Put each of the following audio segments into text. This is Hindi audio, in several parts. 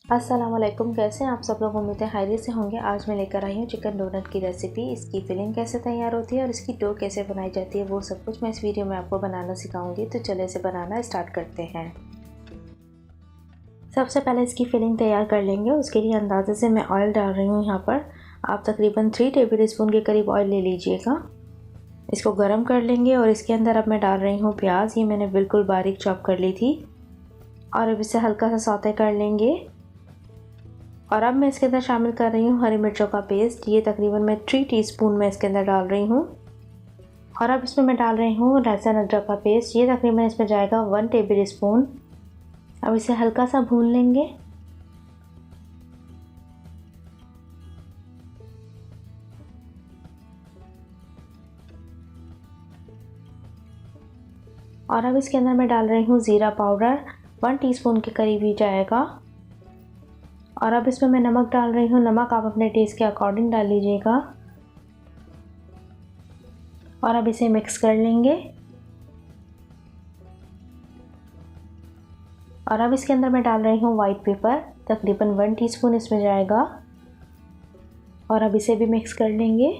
अस्सलाम वालेकुम। कैसे हैं आप सब लोग? उम्मीद है खैरियत से होंगे। आज मैं लेकर आई हूँ चिकन डोनट की रेसिपी। इसकी फिलिंग कैसे तैयार होती है और इसकी डो कैसे बनाई जाती है वो सब कुछ मैं इस वीडियो में आपको बनाना सिखाऊंगी। तो चलिए इसे बनाना स्टार्ट करते हैं। सबसे पहले इसकी फिलिंग तैयार कर लेंगे। उसके लिए अंदाजे से मैं ऑयल डाल रही हूँ। यहाँ पर आप तकरीबन 3 टेबल स्पून के करीब ऑयल ले लीजिएगा। इसको गर्म कर लेंगे और इसके अंदर अब मैं डाल रही हूँ प्याज। ये मैंने बिल्कुल बारीक चॉप कर ली थी और अब इसे हल्का सा सौते कर लेंगे। और अब मैं इसके अंदर शामिल कर रही हूँ हरी मिर्चों का पेस्ट। ये तकरीबन मैं 3 टीस्पून में इसके अंदर डाल रही हूँ। और अब इसमें मैं डाल रही हूँ लहसुन अदरक का पेस्ट। ये तकरीबन इसमें जाएगा 1 टेबल स्पून। अब इसे हल्का सा भून लेंगे। और अब इसके अंदर मैं डाल रही हूँ ज़ीरा पाउडर 1 टीस्पून के करीब ही जाएगा। और अब इसमें मैं नमक डाल रही हूँ। नमक आप अपने टेस्ट के अकॉर्डिंग डाल लीजिएगा। और अब इसे मिक्स कर लेंगे। और अब इसके अंदर मैं डाल रही हूँ वाइट पेपर तकरीबन 1 टीस्पून इसमें जाएगा। और अब इसे भी मिक्स कर लेंगे।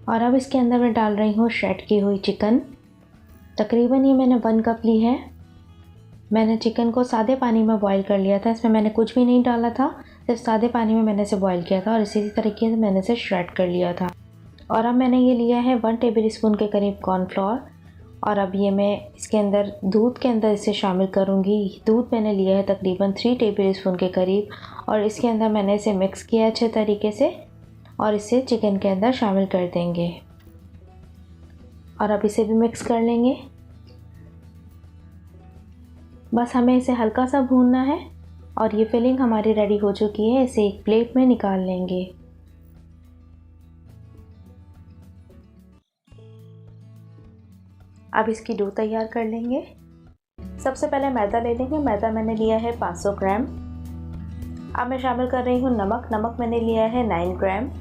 और अब इसके अंदर मैं डाल रही हूँ श्रेड की हुई चिकन। तकरीबन ये मैंने 1 कप ली है। मैंने चिकन को सादे पानी में बॉईल कर लिया था। इसमें मैंने कुछ भी नहीं डाला था, सिर्फ सादे पानी में मैंने इसे बॉईल किया था और इसी तरीके से मैंने इसे श्रेड कर लिया था। और अब मैंने ये लिया है 1 टेबल स्पून के करीब कॉर्नफ्लोर। और अब ये मैं इसके अंदर दूध के अंदर इसे शामिल करूँगी। दूध मैंने लिया है तकरीबन 3 टेबल स्पून के करीब और इसके अंदर मैंने इसे मिक्स किया अच्छे तरीके से और इसे चिकन के अंदर शामिल कर देंगे। और अब इसे भी मिक्स कर लेंगे। बस हमें इसे हल्का सा भूनना है और ये फिलिंग हमारी रेडी हो चुकी है। इसे एक प्लेट में निकाल लेंगे। अब इसकी डो तैयार कर लेंगे। सबसे पहले मैदा ले लेंगे। मैदा मैंने लिया है 500 ग्राम। अब मैं शामिल कर रही हूँ नमक। नमक मैंने लिया है 9 ग्राम।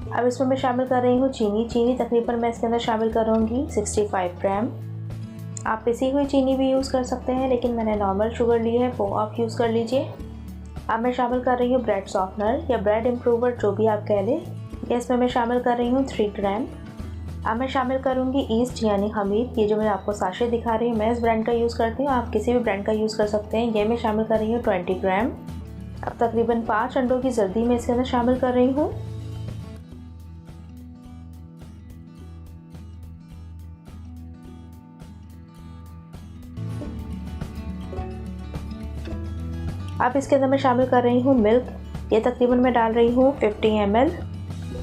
अब इसमें मैं शामिल कर रही हूँ चीनी। चीनी तकरीबन मैं इसके अंदर शामिल करूँगी 65 ग्राम। आप पिसी हुई चीनी भी यूज़ कर सकते हैं, लेकिन मैंने नॉर्मल शुगर ली है, वो आप यूज़ कर लीजिए। अब मैं शामिल कर रही हूँ ब्रेड सॉफ्टनर या ब्रेड इम्प्रूवर, जो भी आप कह लें। इसमें मैं शामिल कर रही हूँ 3 ग्राम। अब मैं शामिल करूँगी ईस्ट यानी खमीर। ये जो मैं आपको साशे दिखा रही हूँ, मैं इस ब्रांड का यूज़ करती हूँ, आप किसी भी ब्रांड का यूज़ कर सकते हैं। ये मैं शामिल कर रही हूँ 20 ग्राम। अब तकरीबन 5 अंडों की जर्दी मैं इसके अंदर शामिल कर रही हूँ। अब इसके अंदर मैं शामिल कर रही हूँ मिल्क। ये तकरीबन मैं डाल रही हूँ 50 ml।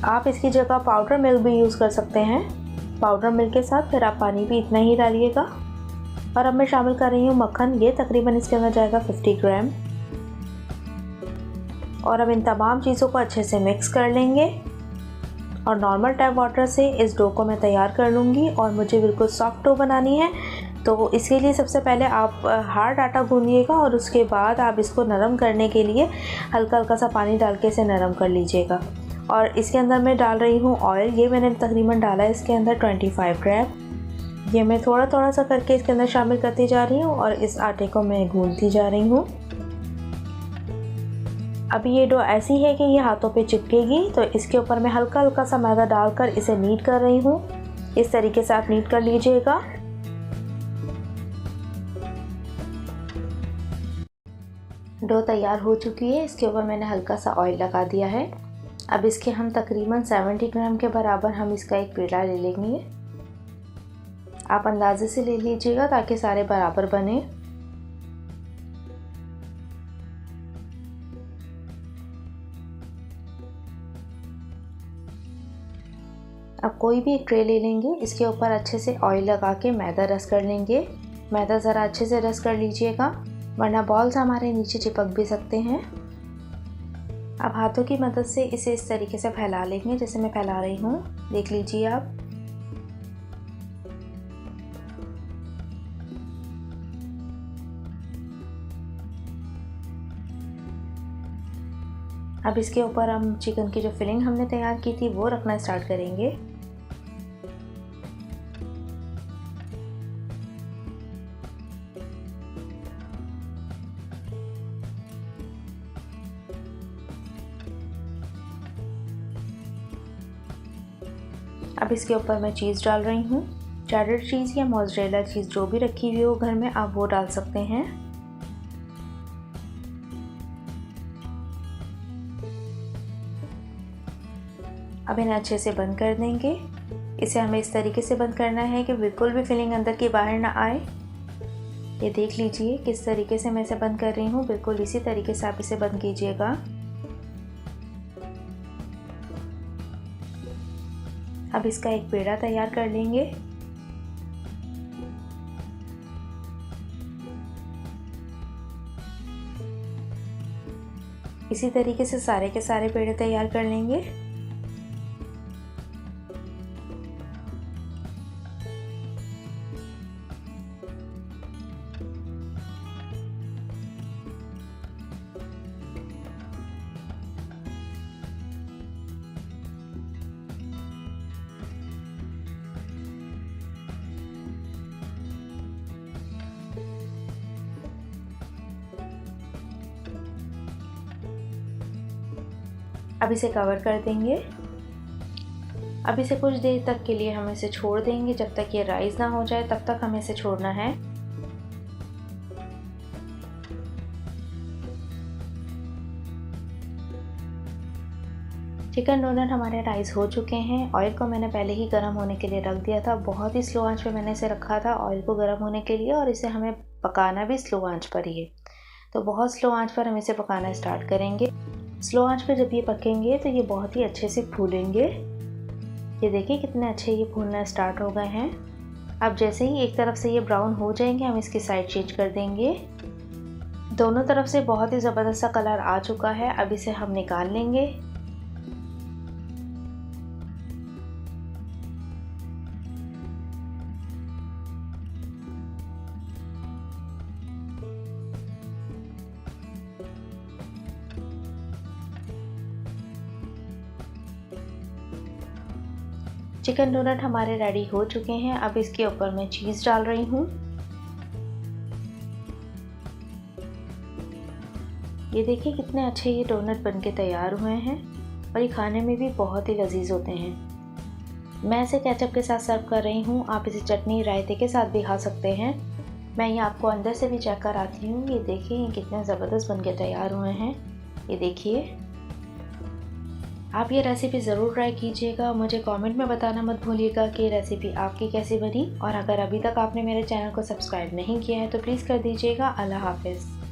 आप इसकी जगह पाउडर मिल्क भी यूज़ कर सकते हैं। पाउडर मिल्क के साथ फिर आप पानी भी इतना ही डालिएगा। और अब मैं शामिल कर रही हूँ मक्खन। ये तकरीबन इसके अंदर जाएगा 50 ग्राम। और अब इन तमाम चीज़ों को अच्छे से मिक्स कर लेंगे और नॉर्मल टैप वाटर से इस डो को मैं तैयार कर लूँगी। और मुझे बिल्कुल सॉफ्ट डो बनानी है, तो इसके लिए सबसे पहले आप हार्ड आटा गूंदिएगा और उसके बाद आप इसको नरम करने के लिए हल्का हल्का सा पानी डाल के इसे नरम कर लीजिएगा। और इसके अंदर मैं डाल रही हूँ ऑयल। ये मैंने तकरीबन डाला है इसके अंदर 25 ग्राम। ये मैं थोड़ा थोड़ा सा करके इसके अंदर शामिल करती जा रही हूँ और इस आटे को मैं गूंदती जा रही हूँ। अभी ये डो ऐसी है कि ये हाथों पे चिपकेगी, तो इसके ऊपर मैं हल्का हल्का सा मैदा डालकर इसे नीट कर रही हूँ। इस तरीके से आप नीट कर लीजिएगा। डो तैयार हो चुकी है। इसके ऊपर मैंने हल्का सा ऑयल लगा दिया है। अब इसके हम तकरीबन 70 ग्राम के बराबर हम इसका एक पेड़ा ले लेंगे। आप अंदाजे से ले लीजिएगा ताकि सारे बराबर बने। अब कोई भी एक ट्रे ले लेंगे। इसके ऊपर अच्छे से ऑयल लगा के मैदा रस कर लेंगे। मैदा ज़रा अच्छे से रस कर लीजिएगा, वरना बॉल्स हमारे नीचे चिपक भी सकते हैं। अब हाथों की मदद से इसे इस तरीके से फैला लेंगे जैसे मैं फैला रही हूँ। देख लीजिए आप। अब इसके ऊपर हम चिकन की जो फिलिंग हमने तैयार की थी वो रखना स्टार्ट करेंगे। अब इसके ऊपर मैं चीज़ डाल रही हूँ। चेडर चीज़ या मोज़रेला चीज़ जो भी रखी हुई हो घर में आप वो डाल सकते हैं। अब इन्हें अच्छे से बंद कर देंगे। इसे हमें इस तरीके से बंद करना है कि बिल्कुल भी फिलिंग अंदर की बाहर ना आए। ये देख लीजिए किस तरीके से मैं इसे बंद कर रही हूँ, बिल्कुल इसी तरीके से आप इसे बंद कीजिएगा। अब इसका एक पेड़ा तैयार कर लेंगे। इसी तरीके से सारे के सारे पेड़े तैयार कर लेंगे। अब इसे कवर कर देंगे। अब इसे कुछ देर तक के लिए हम इसे छोड़ देंगे, जब तक ये राइस ना हो जाए तब तक हमें इसे छोड़ना है। चिकन डोनट हमारे राइस हो चुके हैं। ऑयल को मैंने पहले ही गर्म होने के लिए रख दिया था। बहुत ही स्लो आंच पे मैंने इसे रखा था ऑयल को गर्म होने के लिए, और इसे हमें पकाना भी स्लो आंच पर ही है। तो बहुत स्लो आंच पर हम इसे पकाना स्टार्ट करेंगे। स्लो आंच पे जब ये पकेंगे तो ये बहुत ही अच्छे से फूलेंगे। ये देखिए कितने अच्छे ये फूलना स्टार्ट हो गए हैं। अब जैसे ही एक तरफ से ये ब्राउन हो जाएंगे हम इसकी साइड चेंज कर देंगे। दोनों तरफ से बहुत ही ज़बरदस्त सा कलर आ चुका है। अब इसे हम निकाल लेंगे। चिकन डोनट हमारे रेडी हो चुके हैं। अब इसके ऊपर मैं चीज़ डाल रही हूँ। ये देखिए कितने अच्छे ये डोनट बनके तैयार हुए हैं, और ये खाने में भी बहुत ही लजीज होते हैं। मैं इसे केचप के साथ सर्व कर रही हूँ। आप इसे चटनी रायते के साथ भी खा सकते हैं। मैं ये आपको अंदर से भी चेक कराती हूँ। ये देखिए ये कितने ज़बरदस्त बनके तैयार हुए हैं। ये देखिए आप ये रेसिपी ज़रूर ट्राई कीजिएगा। मुझे कमेंट में बताना मत भूलिएगा कि रेसिपी आपकी कैसी बनी। और अगर अभी तक आपने मेरे चैनल को सब्सक्राइब नहीं किया है तो प्लीज़ कर दीजिएगा। अल्लाह हाफ़िज़।